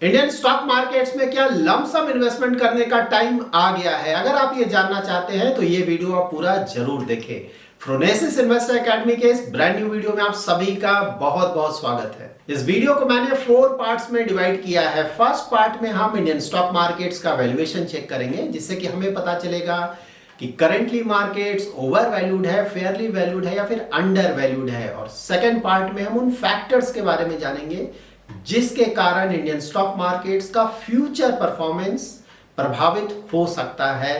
Indian stock markets में क्या lump sum investment करने का टाइम आ गया है? अगर आप ये जानना चाहते हैं तो ये वीडियो आप पूरा जरूर देखें। फ्रोनेसिस इन्वेस्टर एकेडमी के इस ब्रांड न्यू वीडियो में आप सभी का बहुत बहुत स्वागत है। इस वीडियो को मैंने 4 पार्ट्स में डिवाइड किया है। फर्स्ट पार्ट में हम इंडियन स्टॉक मार्केट्स का वैल्यूएशन चेक करेंगे, जिससे कि हमें पता चलेगा कि करेंटली मार्केट्स ओवर वैल्यूड है, फेयरली वैल्यूड है या फिर अंडर वैल्यूड है। और सेकेंड पार्ट में हम उन फैक्टर्स के बारे में जानेंगे जिसके कारण इंडियन स्टॉक मार्केट्स का फ्यूचर परफॉर्मेंस प्रभावित हो सकता है।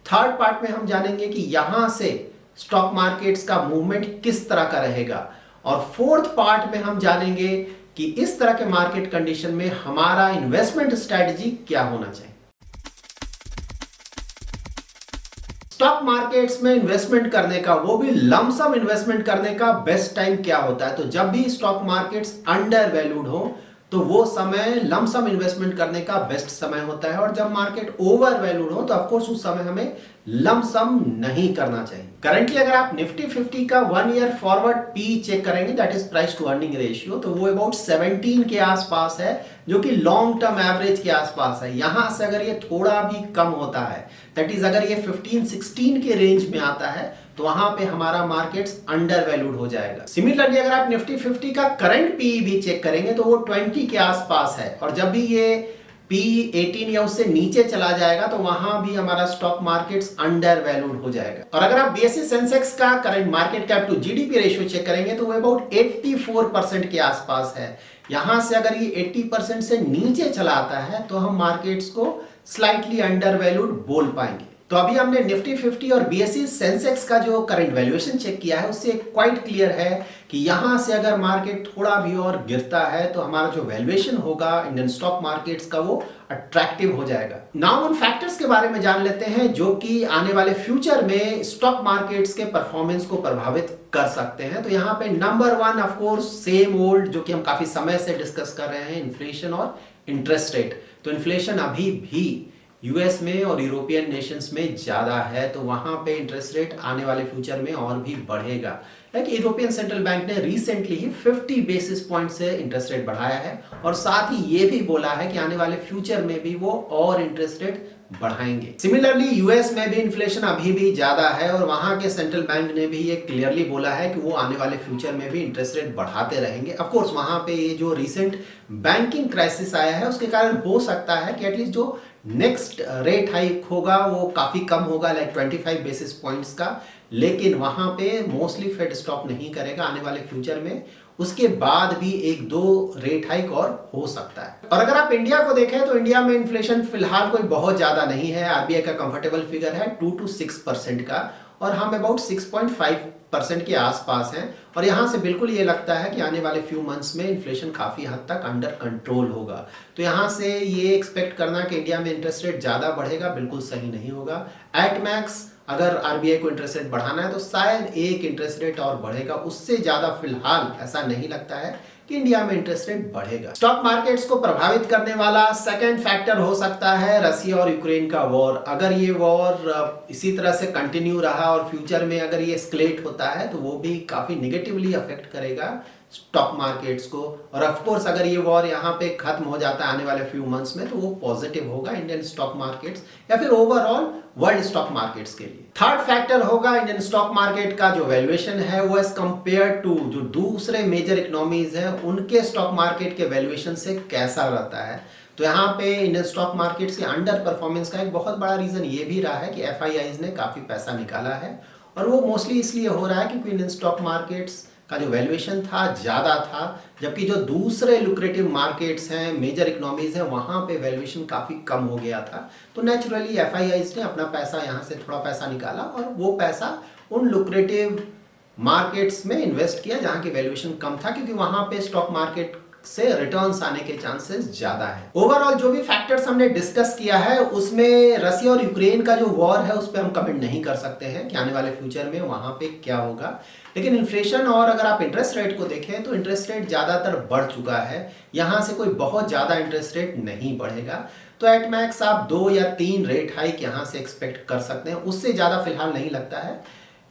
थर्ड पार्ट में हम जानेंगे कि यहां से स्टॉक मार्केट्स का मूवमेंट किस तरह का रहेगा। और फोर्थ पार्ट में हम जानेंगे कि इस तरह के मार्केट कंडीशन में हमारा इन्वेस्टमेंट स्ट्रेटजी क्या होना चाहिए। स्टॉक मार्केट्स में इन्वेस्टमेंट करने का, वो भी लमसम इन्वेस्टमेंट करने का बेस्ट टाइम क्या होता है? तो जब भी स्टॉक मार्केट्स अंडर वैल्यूड हो तो वो समय लमसम इन्वेस्टमेंट करने का बेस्ट समय होता है। और जब मार्केट ओवर वैल्यूड हो तो ऑफकोर्स उस समय हमें लमसम नहीं करना चाहिए। करंटली अगर आप निफ्टी 50 का 1 ईयर फॉरवर्ड पी चेक करेंगे, that is price to earning ratio, तो वो अबाउट 17 के आसपास है, जो कि लॉन्ग टर्म एवरेज के आसपास है। यहां से अगर ये थोड़ा भी कम होता है, दैट इज अगर ये 15-16 के रेंज में आता है, तो वहां पे हमारा मार्केट्स अंडर वैल्यूड हो जाएगा। सिमिलरली अगर आप निफ्टी 50 का करंट पी भी चेक करेंगे तो वो 20 के आसपास है। और जब भी ये पी 18 या उससे नीचे चला जाएगा तो वहां भी हमारा स्टॉक मार्केट्स अंडर वैल्यूड हो जाएगा। और अगर आप बीएसई सेंसेक्स का current market cap to GDP ratio check करेंगे तो वो अबाउट 84% के आसपास है। यहां से अगर ये 80% से नीचे चला आता है तो हम मार्केट्स को स्लाइटली अंडर वैल्यूड बोल पाएंगे। तो अभी हमने निफ्टी 50 और बीएसई सेंसेक्स का जो करंट वैल्यूएशन चेक किया है, उससे क्वाइट क्लियर है कि यहां से अगर मार्केट थोड़ा भी और गिरता है तो हमारा जो वैल्यूएशन होगा इंडियन स्टॉक मार्केट्स का, वो अट्रैक्टिव हो जाएगा। नाउ उन फैक्टर्स के बारे में जान लेते हैं जो कि आने वाले फ्यूचर में स्टॉक मार्केट्स के परफॉर्मेंस को प्रभावित कर सकते हैं। तो यहाँ पे number 1 of course same old, जो कि हम काफी समय से डिस्कस कर रहे हैं, इन्फ्लेशन और इंटरेस्ट रेट। तो इन्फ्लेशन अभी भी यूएस में और यूरोपियन नेशंस में ज्यादा है, तो वहां पे इंटरेस्ट रेट आने वाले फ्यूचर में और भी बढ़ेगा। लाइक यूरोपियन सेंट्रल बैंक ने रिसेंटली ही 50 बेसिस पॉइंट से इंटरेस्ट रेट बढ़ाया है, और साथ ही ये भी बोला है कि आने वाले फ्यूचर में भी वो और इंटरेस्ट रेट बढ़ाएंगे। सिमिलरली यूएस में भी इन्फ्लेशन अभी भी ज्यादा है, और वहां के सेंट्रल बैंक ने भी ये क्लियरली बोला है कि वो आने वाले फ्यूचर में भी इंटरेस्ट रेट बढ़ाते रहेंगे। ऑफ कोर्स वहां पे ये जो रिसेंट बैंकिंग क्राइसिस आया है उसके कारण हो सकता है कि एटलीस्ट जो नेक्स्ट रेट हाइक होगा वो काफी कम होगा, लाइक 25 बेसिस पॉइंट्स का, लेकिन वहां पे मोस्टली फेड स्टॉप नहीं करेगा आने वाले फ्यूचर में। उसके बाद भी 1-2 रेट हाइक और हो सकता है। और अगर आप इंडिया को देखें तो इंडिया में इन्फ्लेशन फिलहाल कोई बहुत ज्यादा नहीं है। आरबीआई का कंफर्टेबल फिगर है 2-6% का, और हम अबाउट 6.5% के आसपास हैं। और यहां से बिल्कुल ये लगता है कि आने वाले फ्यू मंथ्स में इन्फ्लेशन काफी हद तक अंडर कंट्रोल होगा। तो यहां से ये एक्सपेक्ट करना कि इंडिया में इंटरेस्ट रेट ज्यादा बढ़ेगा बिल्कुल सही नहीं होगा। एट मैक्स अगर आरबीआई को इंटरेस्ट रेट बढ़ाना है तो शायद एक इंटरेस्ट रेट और बढ़ेगा, उससे ज्यादा फिलहाल ऐसा नहीं लगता है कि इंडिया में इंटरेस्ट रेट बढ़ेगा। स्टॉक मार्केट्स को प्रभावित करने वाला सेकंड फैक्टर हो सकता है रसिया और यूक्रेन का वॉर। अगर ये वॉर इसी तरह से कंटिन्यू रहा और फ्यूचर में अगर ये एस्केलेट होता है तो वो भी काफी निगेटिवली अफेक्ट करेगा स्टॉक मार्केट्स को। और ऑफ कोर्स अगर ये वॉर यहाँ पे खत्म हो जाता है आने वाले फ्यू मंथ्स में तो वो पॉजिटिव होगा इंडियन स्टॉक मार्केट्स या फिर ओवरऑल वर्ल्ड स्टॉक मार्केट्स के लिए। थर्ड फैक्टर होगा इंडियन स्टॉक मार्केट का जो वैल्यूएशन है वो एज कंपेयर टू जो दूसरे मेजर इकोनॉमीज हैं उनके स्टॉक मार्केट के वैल्यूएशन से कैसा रहता है। तो यहाँ पे इंडियन स्टॉक मार्केट्स के अंडर परफॉर्मेंस का एक बहुत बड़ा रीजन ये भी रहा है कि एफआईआईज ने काफी पैसा निकाला है, और वो मोस्टली इसलिए हो रहा है क्योंकि इंडियन स्टॉक मार्केट्स का जो वैल्यूएशन था ज्यादा था, जबकि जो दूसरे लुक्रेटिव मार्केट्स हैं, मेजर इकोनॉमीज हैं, वहां पे वैल्यूएशन काफी कम हो गया था। तो नेचुरली एफआईआईज ने अपना पैसा यहां से थोड़ा पैसा निकाला और वो पैसा उन लुक्रेटिव मार्केट्स में इन्वेस्ट किया जहां की वैल्यूएशन कम था, क्योंकि वहां पे स्टॉक मार्केट से रिटर्न्स आने के चांसेस ज्यादा है। ओवरऑल जो भी फैक्टर्स हमने डिस्कस किया है उसमें रसिया और यूक्रेन का जो वॉर है उस पर हम कमेंट नहीं कर सकते हैं कि आने वाले फ्यूचर में वहां पे क्या होगा। लेकिन इन्फ्लेशन और अगर आप इंटरेस्ट रेट को देखें तो इंटरेस्ट रेट ज्यादातर बढ़ चुका है, यहां से कोई बहुत ज्यादा इंटरेस्ट रेट नहीं बढ़ेगा। तो एट मैक्स आप 2 या 3 रेट हाइक यहां से एक्सपेक्ट कर सकते हैं, उससे ज्यादा फिलहाल नहीं लगता है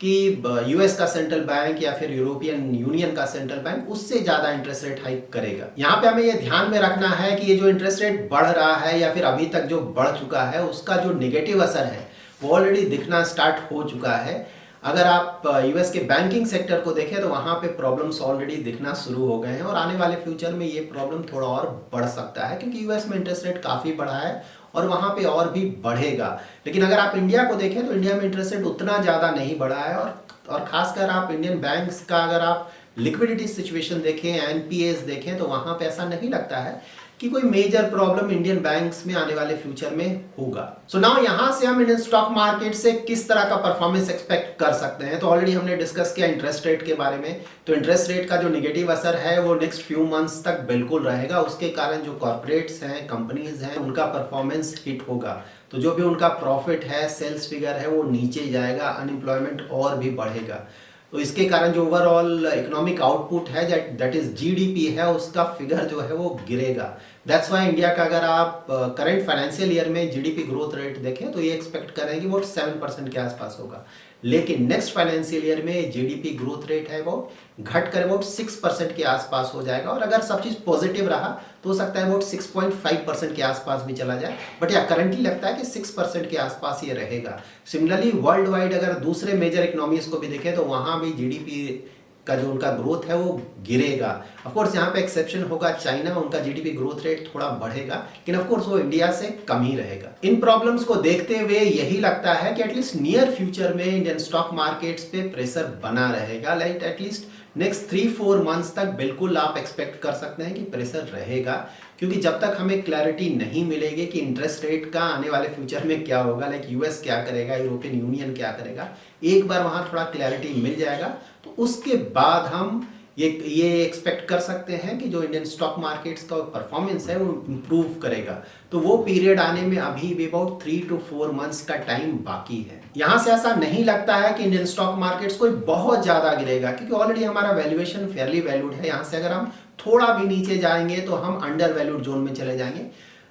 कि यूएस का सेंट्रल बैंक या फिर यूरोपियन यूनियन का सेंट्रल बैंक उससे ज्यादा इंटरेस्ट रेट हाइक करेगा। यहाँ पे हमें ये ध्यान में रखना है कि ये जो इंटरेस्ट रेट बढ़ रहा है या फिर अभी तक जो बढ़ चुका है उसका जो नेगेटिव असर है वो ऑलरेडी दिखना स्टार्ट हो चुका है। अगर आप यूएस के बैंकिंग सेक्टर को देखें तो वहां पे प्रॉब्लम्स ऑलरेडी दिखना शुरू हो गए हैं और आने वाले फ्यूचर में ये प्रॉब्लम थोड़ा और बढ़ सकता है, क्योंकि यूएस में इंटरेस्ट रेट काफ़ी बढ़ा है और वहां पे और भी बढ़ेगा। लेकिन अगर आप इंडिया को देखें तो इंडिया में इंटरेस्ट रेट उतना ज़्यादा नहीं बढ़ा है और खासकर आप इंडियन बैंक्स का अगर आप लिक्विडिटी सिचुएशन देखें, एनपीएस देखें, तो वहां पे ऐसा नहीं लगता है कि कोई मेजर प्रॉब्लम इंडियन बैंक्स में आने वाले फ्यूचर में होगा। सो नाउ यहां से हम इंडियन स्टॉक मार्केट से किस तरह का परफॉर्मेंस एक्सपेक्ट कर सकते हैं। तो ऑलरेडी हमने डिस्कस किया इंटरेस्ट रेट के बारे में। तो इंटरेस्ट रेट का जो नेगेटिव असर है वो नेक्स्ट फ्यू मंथ्स तक बिल्कुल रहेगा। उसके कारण जो कॉर्पोरेट्स हैं, कंपनीज हैं, उनका परफॉर्मेंस हिट होगा। तो जो भी उनका प्रॉफिट है, सेल्स फिगर है, वो नीचे जाएगा, अनएम्प्लॉयमेंट और भी बढ़ेगा। तो इसके कारण जो ओवरऑल इकोनॉमिक आउटपुट है दैट इज जीडीपी है, उसका फिगर जो है वो गिरेगा। दैट्स वाई इंडिया का अगर आप करंट फाइनेंशियल ईयर में जीडीपी ग्रोथ रेट देखें तो ये एक्सपेक्ट करें कि वो 7% के आसपास होगा। लेकिन नेक्स्ट फाइनेंशियल ईयर में जीडीपी ग्रोथ रेट है वो घट कर अबाउट 6% के आसपास हो जाएगा। और अगर सब चीज पॉजिटिव रहा तो हो सकता है अबाउट 6.5% के आसपास भी चला जाए। बट या करंटली लगता है कि 6% के आसपास ये रहेगा। सिमिलरली वर्ल्ड वाइड अगर दूसरे मेजर इकोनॉमीज को भी देखें तो वहां भी जीडीपी का जो उनका ग्रोथ है वो गिरेगा। ऑफ कोर्स यहाँ पे एक्सेप्शन होगा चाइना, उनका जीडीपी ग्रोथ रेट थोड़ा बढ़ेगा, लेकिन ऑफ कोर्स वो इंडिया से कम ही रहेगा। इन प्रॉब्लम्स को देखते हुए यही लगता है कि एटलीस्ट नियर फ्यूचर में इंडियन स्टॉक मार्केट्स पे प्रेशर बना रहेगा। लाइक एटलीस्ट नेक्स्ट 3-4 मंथ्स तक बिल्कुल आप एक्सपेक्ट कर सकते हैं कि प्रेशर रहेगा, क्योंकि जब तक हमें क्लैरिटी नहीं मिलेगी कि इंटरेस्ट रेट का आने वाले फ्यूचर में क्या होगा, लाइक यूएस क्या करेगा, यूरोपियन यूनियन क्या करेगा, एक बार वहां थोड़ा क्लैरिटी मिल जाएगा तो उसके बाद हम ये एक्सपेक्ट कर सकते हैं कि जो इंडियन स्टॉक मार्केट्स का परफॉर्मेंस है वो इम्प्रूव करेगा। तो वो पीरियड आने में अभी भी अबाउट 3 to 4 मंथ्स का टाइम बाकी है। यहां से ऐसा नहीं लगता है कि इंडियन स्टॉक मार्केट्स कोई बहुत ज्यादा गिरेगा, क्योंकि ऑलरेडी हमारा वैल्यूएशन फेयरली वैल्यूड है। यहाँ से अगर हम थोड़ा भी नीचे जाएंगे तो हम अंडर वैल्यूड जोन में चले जाएंगे।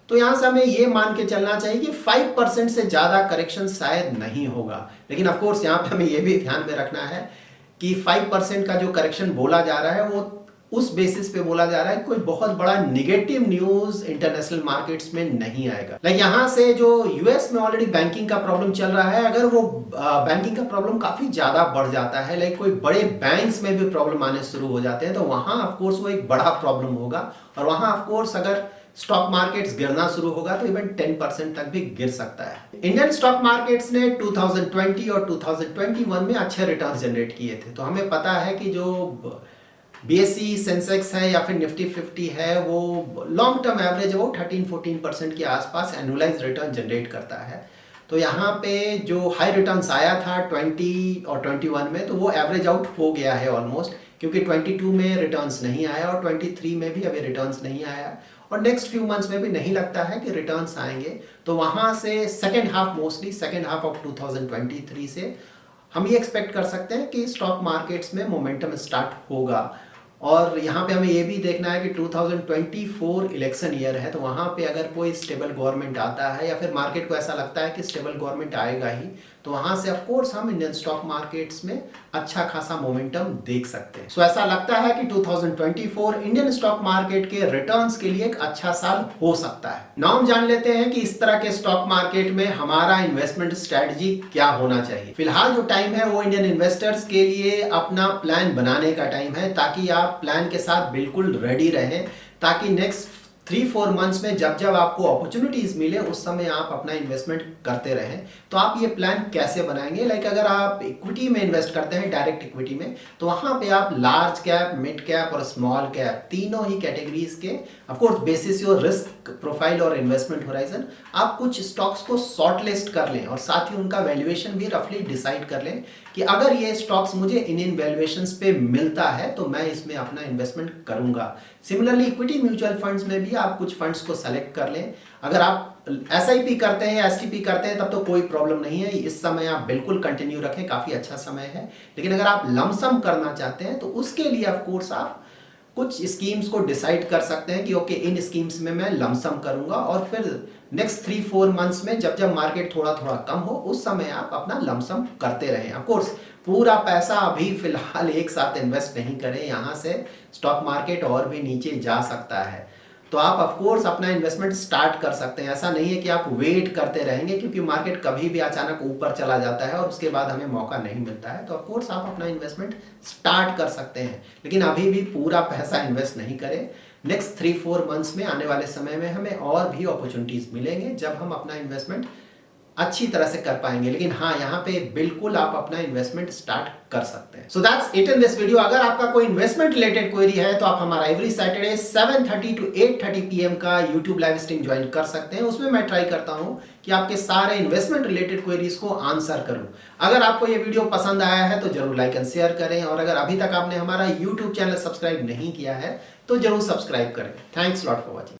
तो यहां से हमें ये मान के चलना चाहिए कि 5% से ज्यादा करेक्शन शायद नहीं होगा। लेकिन ऑफकोर्स यहाँ पे हमें ये भी ध्यान में रखना है कि 5% का जो करेक्शन बोला जा रहा है वो उस बेसिस पे बोला जा रहा है, कोई बहुत बड़ा नेगेटिव न्यूज इंटरनेशनल मार्केट्स में नहीं आएगा। लाइक यहाँ से जो यूएस में ऑलरेडी बैंकिंग का प्रॉब्लम चल रहा है, अगर वो बैंकिंग का प्रॉब्लम काफी ज्यादा बढ़ जाता है, लाइक कोई बड़े बैंक्स में भी प्रॉब्लम आने शुरू हो जाते हैं, तो वहां ऑफकोर्स वो एक बड़ा प्रॉब्लम होगा। और वहां ऑफकोर्स अगर स्टॉक मार्केट्स गिरना शुरू होगा तो इवन 10% तक भी गिर सकता है। इंडियन स्टॉक मार्केट्स ने 2020 और 2021 में अच्छे रिटर्न्स जनरेट किए थे। तो हमें पता है कि जो बीएसई सेंसेक्स है या फिर निफ्टी 50 है वो लॉन्ग टर्म एवरेज वो 13-14% के आसपास एनुअलाइज रिटर्न जनरेट करता है। तो यहाँ पे जो हाई रिटर्न्स आया था 20 और 21 में, तो वो एवरेज आउट हो गया है ऑलमोस्ट, क्योंकि 22 में रिटर्न्स नहीं आया और 23 में भी अभी रिटर्न्स नहीं आया और नेक्स्ट फ्यू मंथ्स में भी नहीं लगता है कि रिटर्न्स आएंगे। तो वहां से सेकेंड हाफ ऑफ 2023 से हम ये एक्सपेक्ट कर सकते हैं कि स्टॉक मार्केट्स में मोमेंटम स्टार्ट होगा। और यहाँ पे हमें ये भी देखना है कि 2024 इलेक्शन ईयर है, तो वहाँ पे अगर कोई स्टेबल गवर्नमेंट आता है या फिर मार्केट को ऐसा लगता है कि स्टेबल गवर्नमेंट आएगा ही, तो वहाँ से ऑफ कोर्स हम इंडियन स्टॉक मार्केट्स में अच्छा खासा मोमेंटम देख सकते हैं। सो ऐसा लगता है कि 2024 इंडियन स्टॉक मार्केट के रिटर्न्स के लिए एक अच्छा साल हो सकता है। नाउ हम जान लेते हैं कि इस तरह के स्टॉक मार्केट में हमारा इन्वेस्टमेंट स्ट्रेटजी क्या होना चाहिए। फिलहाल जो टाइम है वो इंडियन इन्वेस्टर्स के लिए अपना प्लान बनाने का टाइम है, ताकि आप प्लान के साथ बिल्कुल रेडी रहें, ताकि नेक्स्ट 3-4 मंथ्स में जब जब आपको अपॉर्चुनिटीज मिले उस समय आप अपना इन्वेस्टमेंट करते रहें। तो आप ये प्लान कैसे बनाएंगे? लाइक अगर आप इक्विटी में इन्वेस्ट करते हैं, डायरेक्ट इक्विटी में, तो वहां पे आप लार्ज कैप, मिड कैप और स्मॉल कैप तीनों ही कैटेगरीज के of course basis your risk profile और इन्वेस्टमेंट होराइजन आप कुछ स्टॉक्स को शॉर्ट लिस्ट कर लें और साथ ही उनका वैल्यूएशन भी रफली डिसाइड कर लें कि अगर ये स्टॉक्स मुझे इन वैल्यूएशंस पे मिलता है तो मैं इसमें अपना इन्वेस्टमेंट करूंगा। सिमिलरली इक्विटी म्यूचुअल फंड्स में भी आप कुछ फंड्स को सेलेक्ट कर लें। अगर आप एसआईपी करते हैं या एसटीपी करते हैं तब तो कोई प्रॉब्लम नहीं है, इस समय आप बिल्कुल कंटिन्यू रखें, काफी अच्छा समय है। लेकिन अगर आप लमसम करना चाहते हैं तो उसके लिए ऑफ कोर्स आप कुछ स्कीम्स को डिसाइड कर सकते हैं कि ओके इन स्कीम्स में मैं लमसम करूंगा, और फिर नेक्स्ट 3-4 मंथ्स में जब जब मार्केट थोड़ा थोड़ा कम हो उस समय आप अपना लमसम करते रहें। ऑफ कोर्स पूरा पैसा अभी फिलहाल एक साथ इन्वेस्ट नहीं करें, यहाँ से स्टॉक मार्केट और भी नीचे जा सकता है, तो आप ऑफ कोर्स अपना इन्वेस्टमेंट स्टार्ट कर सकते हैं। ऐसा नहीं है कि आप वेट करते रहेंगे, क्योंकि मार्केट कभी भी अचानक ऊपर चला जाता है और उसके बाद हमें मौका नहीं मिलता है। तो ऑफ कोर्स आप अपना इन्वेस्टमेंट स्टार्ट कर सकते हैं, लेकिन अभी भी पूरा पैसा इन्वेस्ट नहीं करें। नेक्स्ट 3-4 मंथ्स में, आने वाले समय में हमें और भी अपॉर्चुनिटीज मिलेंगे जब हम अपना इन्वेस्टमेंट अच्छी तरह से कर पाएंगे। लेकिन हाँ, यहाँ पे बिल्कुल आप अपना इन्वेस्टमेंट स्टार्ट कर सकते हैं। So that's it in this video. अगर आपका कोई इन्वेस्टमेंट रिलेटेड क्वेरी है तो आप हमारा एवरी सैटरडे 7:30 to 8:30 PM का यूट्यूब लाइव स्ट्रीम ज्वाइन कर सकते हैं। उसमें मैं ट्राई करता हूं कि आपके सारे इन्वेस्टमेंट रिलेटेड क्वेरीज को आंसर करूं। अगर आपको ये वीडियो पसंद आया है तो जरूर लाइक एंड शेयर करें, और अगर अभी तक आपने हमारा यूट्यूब चैनल सब्सक्राइब नहीं किया है तो जरूर सब्सक्राइब करें। Thanks lot for watching.